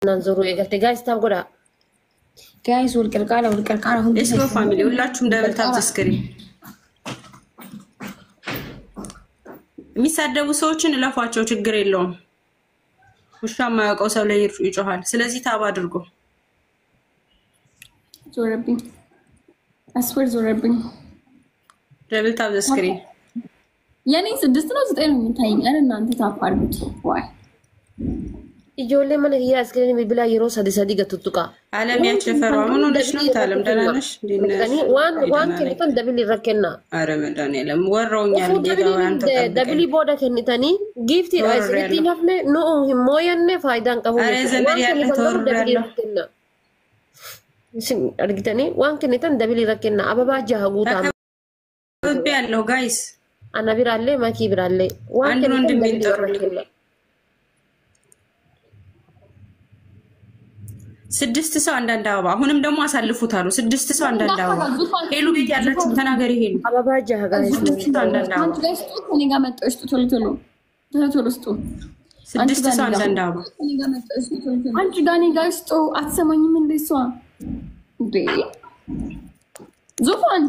ننظروا إيه جايز تابقوا جايز والقرقارة هم اسمه فاميلي ሁላችሁም ደብል ታፕ ስክሪን የሚሳደቡ ሰዎችን እለፏቸው ችግር የለውም ውሻ ማያውቀው ሰው ላይ ይጮሃል ስለዚህ ታብ አድርጉ ዞረብኝ አስወር ዞረብኝ ደብል ታፕ ስክሪን የኔ 6 ነው 9 ነው የሚታየኝ እናንተ ታፕ አድርጉት ዋይ يجولي من هي أسكرين ببلا يروس هذه صديقة تطقة. عالم يشفروا منو ليش نتعلم دلانش؟ يعني وان كنتن دبلي ركنا. أرم دانيلا موروني على جدا وان دبلي بودا كنتاني gift إيش بتي نفني نو هم موينة فايدان كهو. وان كنتن دبلي ركنا. أرجعتني وان كنتن دبلي ركنا أبى باجها غوتا. بيالله guys. أنا برالله ما كي برالله. وان كنتن دبلي ركنا. 6 ሰው አንዳንድ አበባ አሁንም ደግሞ አሳልፉት አሉ 6 ሰው አንዳንድ አበባ ሄሉ ቤት ያላችሁ ተናገሪ ሄሉ አበባ ጃጋ አንዳንድ አበባ አንቺ ጋር ስጡ እኔ ጋር መጣሽ ቶሎ ስጡ 6 ሰው አንዳንድ አበባ አንቺ ጋር እኔ ጋር ስጡ አትሰማኝም እንዴ እሷ እንዴ ዙፋን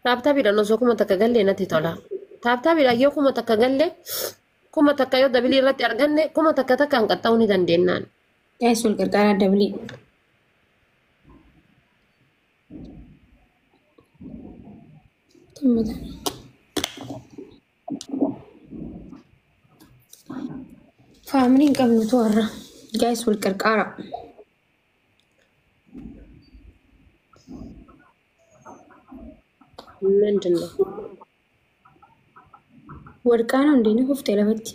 Tapta bira no so kuma takagalle na titola. Tapta bira yo kuma takagalle kuma takayo dabili irratti arganne kuma takata kan qaxawni dandeennaan. Yaa sul gargaara dabili. Tumada. Faamiliin qabnu toorra. Yaa sul gargaara. ምንድነው ወርቃ ነው እንዴ ነው ፍፍቴ ለበት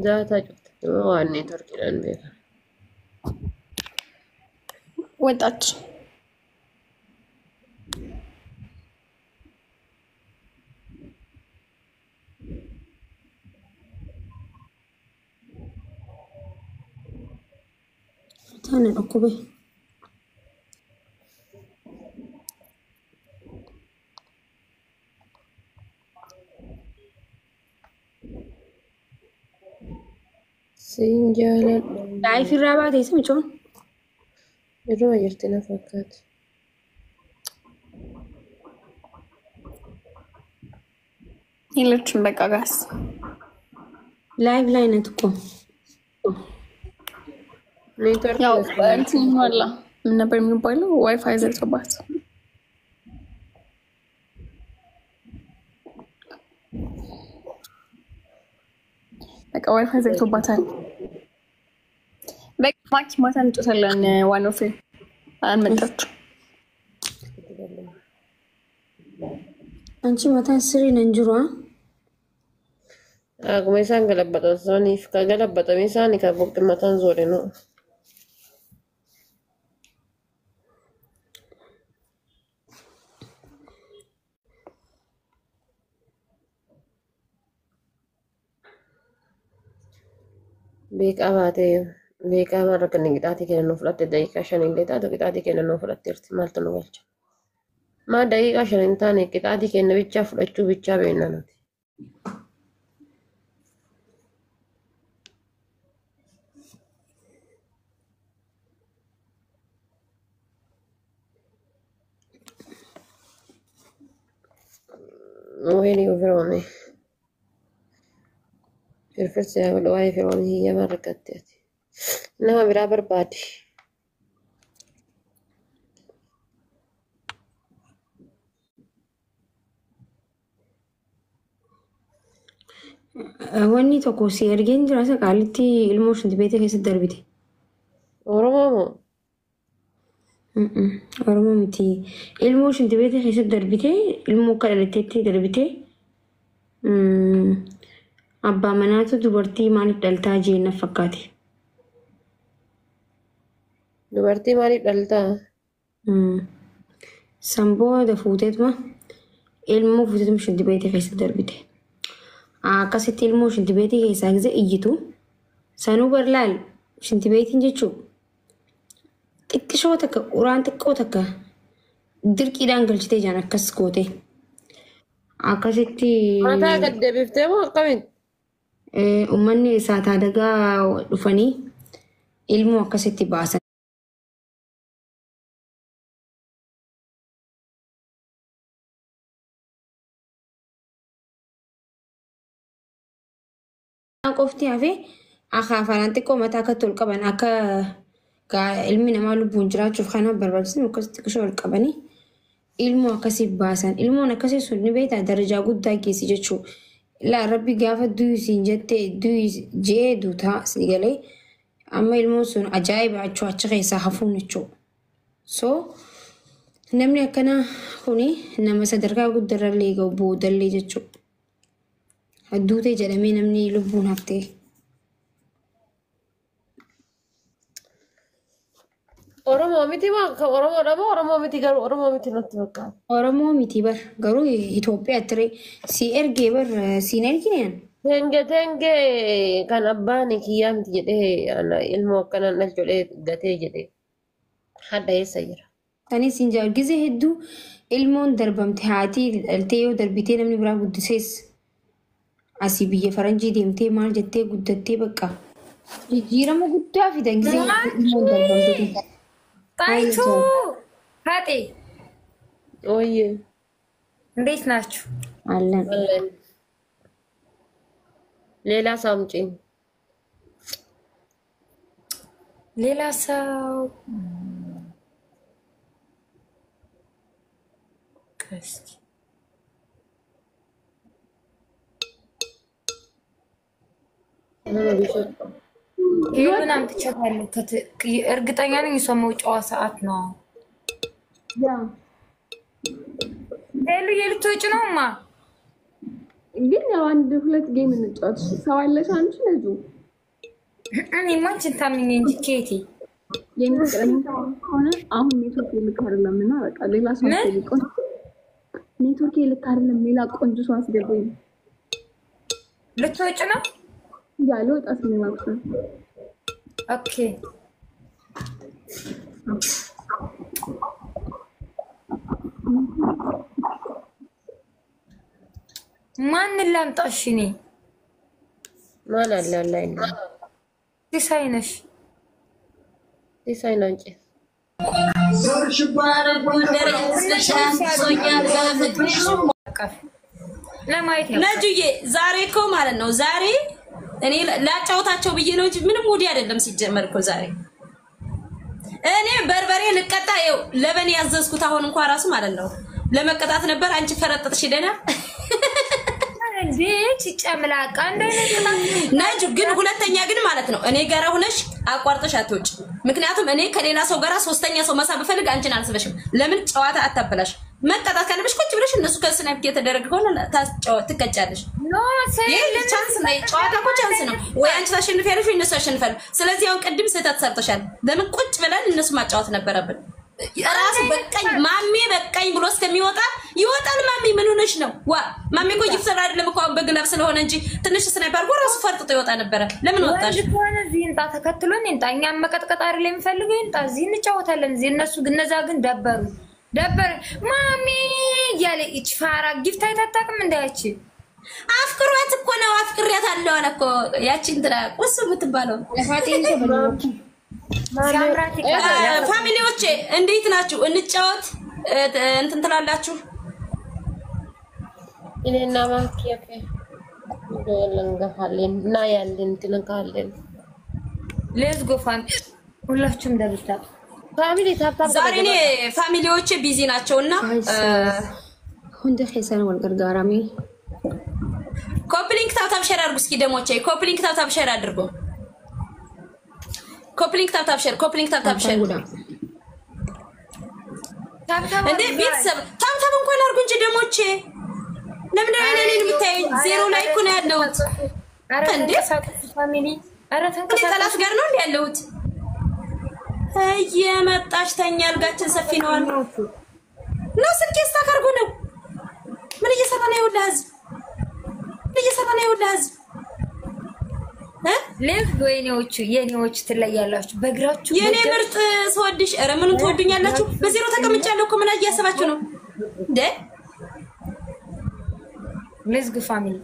ዛታ ጭት ዋኔ ተርኪላን ቤት ወጣች ታነ እኮ سينجالا داعي في الرابعة اسمه شلون؟ الرواية يرتنا فكات يلتشن بقى غاس لايف لاينتكم ያው እንትን ወላ ምን ነበር የሚባለው ዋይፋይ ዘግቶባት በቃ ዋይፋይ ዘግቶባታል በቃ ማች ማታ እንጨታለን ዋን ኦፍ አንመጣችሁ አንቺ ማታ ስሪ ነንጅሯ አግመሳን ገለበጠ ሶኒፍ ከገለበጠ ሚሳን ከቦቅ ማታን ዞሬ ነው بيك أباتي بيك أمرك إنك تعطي كنا نفرط دقيقة عشان إنك تعطي كنا نفرط ارتمال تنوالج ما دقيقة عشان إنتاني تعطي كنا بيتشاف لتشو بيتشاف بيننا ويني وفروني فرفرت يا ولواي فروني هي مرة كتاتي إنها برابر بادي واني توكوسي ارجين جراسة قالتي الموش انت بيتك يسد دربتي ورمامو ورمامتي الموش انت بيتك يسد دربتي الموكا اللي تتي دربتي أبا مناتو دبرتي مالك دلتا جينا فكاتي دبرتي مالك دلتا سامبو دفوتت ما المو فوتت مش انت بيتي خيس دربتي قصتي الموش انت بيتي خيس اجزاء ايجتو سانو برلال مش انت بيتي نجتشو xiqqishoota uraan xiqqoota dirqiidhaan galchitee jaan akkas goote akkasitti Mataa gaddeebiftee moo akkamitti? uummanni saataa dagaa dhufanii ilmoo akkasitti baasan. Qofti hafe afaan xiqqoo mataa akka tol qaban akka ilmi namaa lubbuun jiraachuuf kana barbaachisan akkasitti xiqqishoo ol qabanii ilmoo akkasii baasan. Ilmoon akkasii sun ni beektaa darajaa guddaa geessi jechuudha. Laa rabbi gaafa duyisiin jettee jee duutaa si galee amma ilmoon sun ajaa'iba achuu achi keessaa hafuun jechuudha. So namni akkana kuni nama sadarkaa guddaarrallee ga'u boodallee jechuudha. Adduutee jedhamee namni lubbuun haftee. Oromoo miti maa Oromoo dha moo Oromoo miti garuu Oromoo miti natti fakkaata. Oromoo miti bar garuu Itoophiyaa ture si ergee bar siin ergineen. Tenge kan abbaan kiyyaa miti jedhee ilmoo akkanaan dhalchodhee gatee jedhee hadda eessa jira. Kanis hin jaargise hedduu ilmoon darbamte haatii dhaltee yoo darbitee namni biraa guddisees asii biyya faranjii deemtee maal jettee guddattee bakka jijjiirama guddaa fidan gisee ilmoon darbamte. ጣይቱ ሀጤ ወይዬ እንዴት ናችሁ? አለን አለን። ሌላ ሰው አምጪኝ። ሌላ ሰው እስኪ ይሁን አምጥቻለሁ። እርግጠኛ ነኝ እሷ መውጫዋ ሰዓት ነው። ያ ሄሉ የልትወጪ ነውማ። ግን ያው አንድ ሁለት ጌም እንጫወት። ሰው አለሽ አንቺ ልጁ? እኔማ አንቺን ታምኚ እንጂ ኬቲ የሚቀርም ከሆነ አሁን ኔትወርክ ልክ አይደለም እና በቃ ሌላ ሰው አስገቢኝ። ኔትወርክ ልክ አይደለም ሌላ ቆንጆ ሰው አስገቢኝ። ልትወጪ ነው? ያ ልወጣ ስለማውቅ ኦኬ ማን ላምጣሽ? እኔ ማን አለ ላይ ነው ዲሳይ ነሽ ዲሳይን አንቺ ዞርሽ ባረ ጎንደር ያስለሻል ሶኛል ጋፍጥሽ ለማየት ነጁዬ ዛሬ እኮ ማለት ነው ዛሬ እኔ ላጫውታቸው ብዬ ነው እንጂ ምንም ሙዲ አይደለም ሲጀመር እኮ ዛሬ እኔ በርበሬ ልቀጣ ይው ለበኔ ያዘዝኩት አሁን እንኳን ራሱ ማለት ነው ለመቀጣት ነበር አንቺ ፈረጥጥሽ ደና እንዴት ጨምላቃ እንደነቅጣት ነጁ ግን ሁለተኛ ግን ማለት ነው እኔ ጋር ሆነሽ አቋርጠሽ አትወጪ ምክንያቱም እኔ ከሌላ ሰው ጋር ሶስተኛ ሰው መሳብ ፈልግ አንቺን አልስበሽም ለምን ጨዋታ አታበላሽ መቀጣት ካለብሽ ቁጭ ብለሽ እነሱ ከስናይፕ የተደረገ ሆነ ትቀጫለሽ ኖ ይሄ ቻንስ ነው ጨዋታ እኮ ቻንስ ነው ወይ አንቺ ታሸንፊያለሽ ወይ እነሱ ያሸንፋሉ ስለዚህ አሁን ቅድም ስህተት ሰርተሻል ለምን ቁጭ ብለን እነሱ ማጫወት ነበረብን ራስ በቃኝ ማሚ በቃኝ ብሎ እስከሚወጣ ይወጣል ማሚ ምን ሆነሽ ነው ዋ ማሚ እኮ ይፍሰራ አይደለም እኮ በግላብ ስለሆነ እንጂ ትንሽ ስናይፐር ጎ ራሱ ፈርጥጦ ይወጣ ነበር ለምን ወጣሽ ሆነ ዚንጣ ተከትሎን እንጣኛ መቀጥቀጥ አይደለም የሚፈልገው እንጣ ዚን እንጫወታለን ዚ እነሱ ግነዛ ግን ደበሩ ማሚ ያለ ኢችፋራ ጊፍት አይታጣቅም እንዳያቺ አፍቅሯት እኮ ነው አፍቅሪያት አለው አለ እኮ ያቺ እንትና ቁስ የምትባለው ለፋቴን ተበለው ፋሚሊዎቼ እንዴት ናችሁ እንጫወት እንትን ትላላችሁ እኔና ማኪያከ ለንገፋለን እና ያለን ትነካለን ሌትስ ጎ ፋም ሁላችሁም ደብታ ፋሚሊ ታታ ዛሬ እኔ ፋሚሊዎቼ ቢዚ ናቸውና ሁንደ ኸሰን ወልገርጋራሚ ኮፕሊንክ ታብታብ ሼር አድርጉ እስኪ ደሞቼ ኮፕሊንክ ታብታብ ሼር አድርጉ ኮፕሊንክ ታብታብ ሼር እንዴ ቤተሰብ ታብታብ እንኳን አድርጉ እንጂ ደሞቼ ለምን እኔን የምታዩኝ ዜሮ ላይ እኮ ነው ያለሁት እንዴ ፋሚሊ አረ ተንቀሳቀስ ጋር ነው እንዴ ያለሁት እየመጣች ተኛ አልጋችን ሰፊ ነው አልነው ነው ስልኬ ስታካርጉ ነው ምን እየሰራ ነው ይኸውልህ ህዝብ ሌዝ የኔዎቹ ትለያላችሁ በእግራችሁ የኔ ምርጥ ሰወድሽ ኧረ ምኑን ትወዱኛላችሁ በዜሮ ተቀምጫለሁ እኮ ምን እያሰባችሁ ነው እንዴ ሌትስ ጎ ፋሚሊ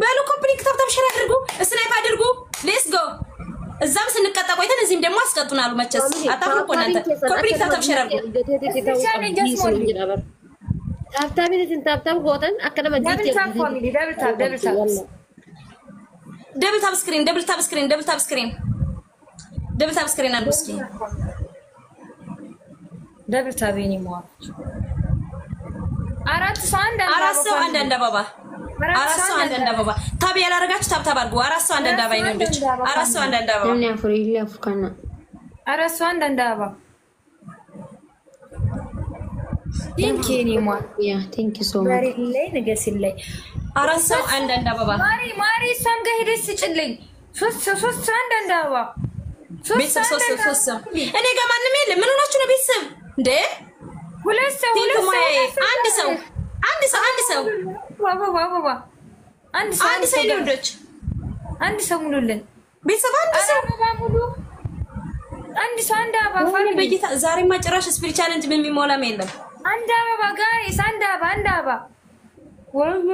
በሉ ኮምፕሊት ታብታብ ሼር አድርጉ ስናይፕ አድርጉ ሌትስ ጎ እዛም ስንቀጣ ቆይተን እዚህም ደግሞ አስቀጡናሉ መቸስ አታፍሩ እኮ እናንተ ኮምፕሊት ታብታብ ሼር አድርጉ ታብታብ ጎተን አከደማ ፋሚሊ ደብል ታብ ስክሪን አድርጉ እስኪ ደብል ታብ የኔ ሞት አራት ሰው አንድ አበባ ታብ ያላረጋችሁ ታብ አድርጉ አራት ሰው አንድ አበባ ይነዱች አራት ሰው አንድ አበባ እኔ አፍሪ ለፍካና አራት ሰው አንድ አበባ ቴንክ ዩ የኔ ሞት ያ ቴንክ ዩ ሶ ማች ላይ ነገር ሲለይ አራት ሰው አንድ አበባ ማሪ እሷም ጋር ሄደሽ ስጭልኝ ሶስት አንድ አበባ ቤተሰብ ሶስት ሰው እኔ ጋር ማንም የለም ምን ሆናችሁ ነው ቤተሰብ እንዴ ሁለት ሰው አንድ ሰው አበባ አንድ ሰው ልጆች አንድ ሰው ሙሉልን ቤተሰብ አንድ ሰው አበባ ሙሉ አንድ ሰው አንድ አበባ ፋሚሊ በጌታ ዛሬማ ጭራሽ ስፒሪት ቻሌንጅ ምን የሚሞላም የለም አንድ አበባ ጋይስ አንድ አበባ ወዮ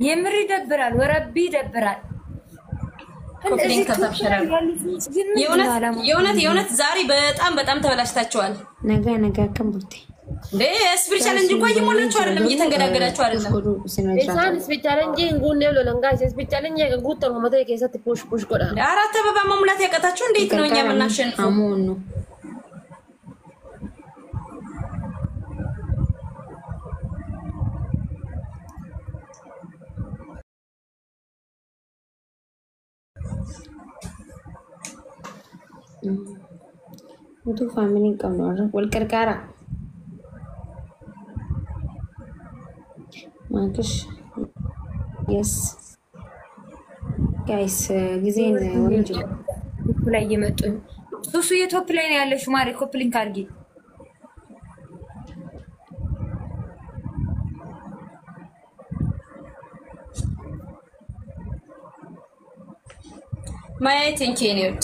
የምር ይደብራል ወረቢ ይደብራል የእውነት ዛሬ በጣም ተበላሽታችኋል ነገ ከምቡቴ ስፒሪት ቻሌንጅ እንኳን እየሞላችሁ አይደለም እየተንገዳገዳችሁ አይደለም ኢሳን ስፒሪት ቻሌንጅ ጉን ነው ለንጋ ስፒሪት ቻሌንጅ ጉት ነው መተ ከሰት ፑሽ ቆዳ አራት አበባ መሙላት ያቀታችሁ እንዴት ነው እኛ የምናሸንፈው አሞን ነው itu family kamar walkarkara makish yes guys ጊዜን ወንጅ ላይ እየመጡ ሱሱ የቶፕ ላይ ነው ያለሽ ማሪ ኮፕሊንግ አድርጊ ማይ ቲንክ ዩኒት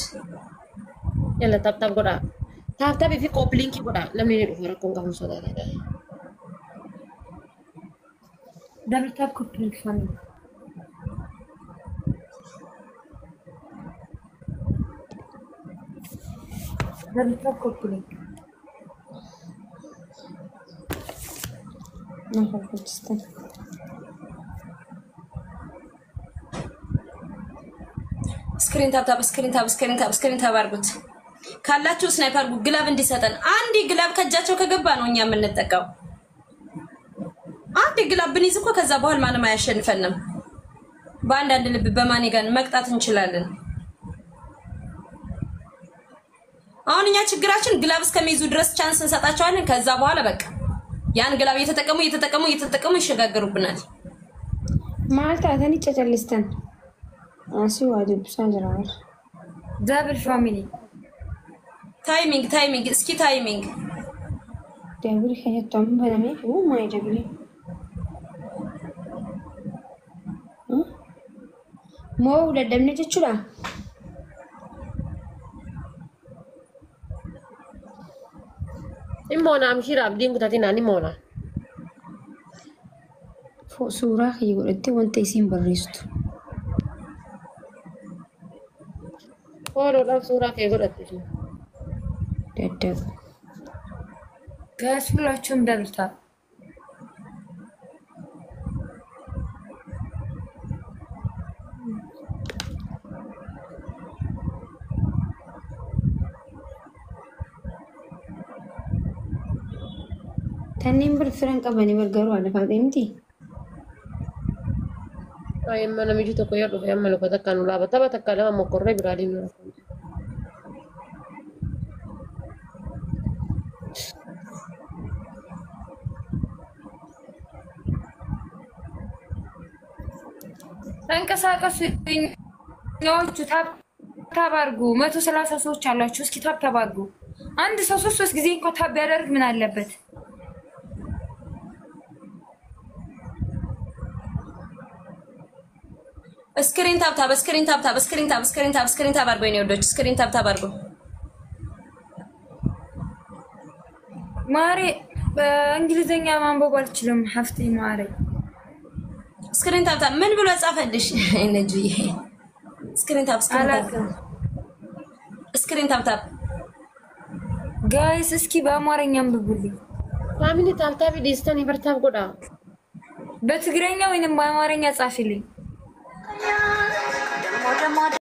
yalla tap goda tap fi coupling ki goda namni ne do rakon ga muso da double tap coupling family double tap coupling nah Pakistan ስክሪን ታብ አድርጉት ካላችሁ ስናይፐር ግላብ እንዲሰጠን አንድ ግላብ ከጃቸው ከገባ ነው እኛ የምንጠቀው አንድ ግላብ ብንይዝ እኮ ከዛ በኋላ ማንም አያሸንፈንም በአንድ ልብ በማን ጋር መቅጣት እንችላለን አሁን እኛ ችግራችን ግላብ እስከሚይዙ ድረስ ቻንስ እንሰጣቸዋለን ከዛ በኋላ በቃ ያን ግላብ እየተጠቀሙ ይሸጋገሩብናል ማልታ ተኒ ጨጨልስተን አሲ ዋጅብ ሳንጀራው ዳብል ፋሚሊ ታይሚንግ እስኪ ታይሚንግ ደብል ከየቷም በለሜ ማይ ደብል ሞ ለደምነ ጭቹላ imona amshira abdin gutatina ni mona ሱራ ይወርጥ ወንተ ሲም በሪስቱ ኦሮ ሱራ ከይጎረጥሽ ደደብ ጋስ ሁላችሁም ደብልታ ተኒም ብር ፍረንቀ በኔ በርገሩ አለፋጤምቲ ay mana mi jito ko yado fe amalo ko takanu la bata takala mo korre birali no ተንቀሳቀሱ ኛዎቹ ታብ አድርጉ 130 ሰዎች አላችሁ እስኪ ታብ አድርጉ አንድ ሰው ሶስት ጊዜ እንኳን ታብ ያደርግ ምን አለበት ስክሪን ታብታብ ስክሪን ታብታብ ስክሪን ታብ ስክሪን ታብ ስክሪን ታብ አድርጎ ነው ወዶች ስክሪን ታብታብ አድርጎ ማሪ በእንግሊዘኛ ማንበብ አልችልም ሐፍቲ ማሪ ስክሪን ታብታብ ምን ብሎ ጻፈልሽ እንጂ ስክሪን ታብ ስክሪን ታብታብ ጋይስ እስኪ በአማርኛ አንብቡልኝ ፋሚሊ ታብታብ ዲስተን ይበርታብ ጎዳ በትግረኛ ወይንም በአማርኛ ጻፊልኝ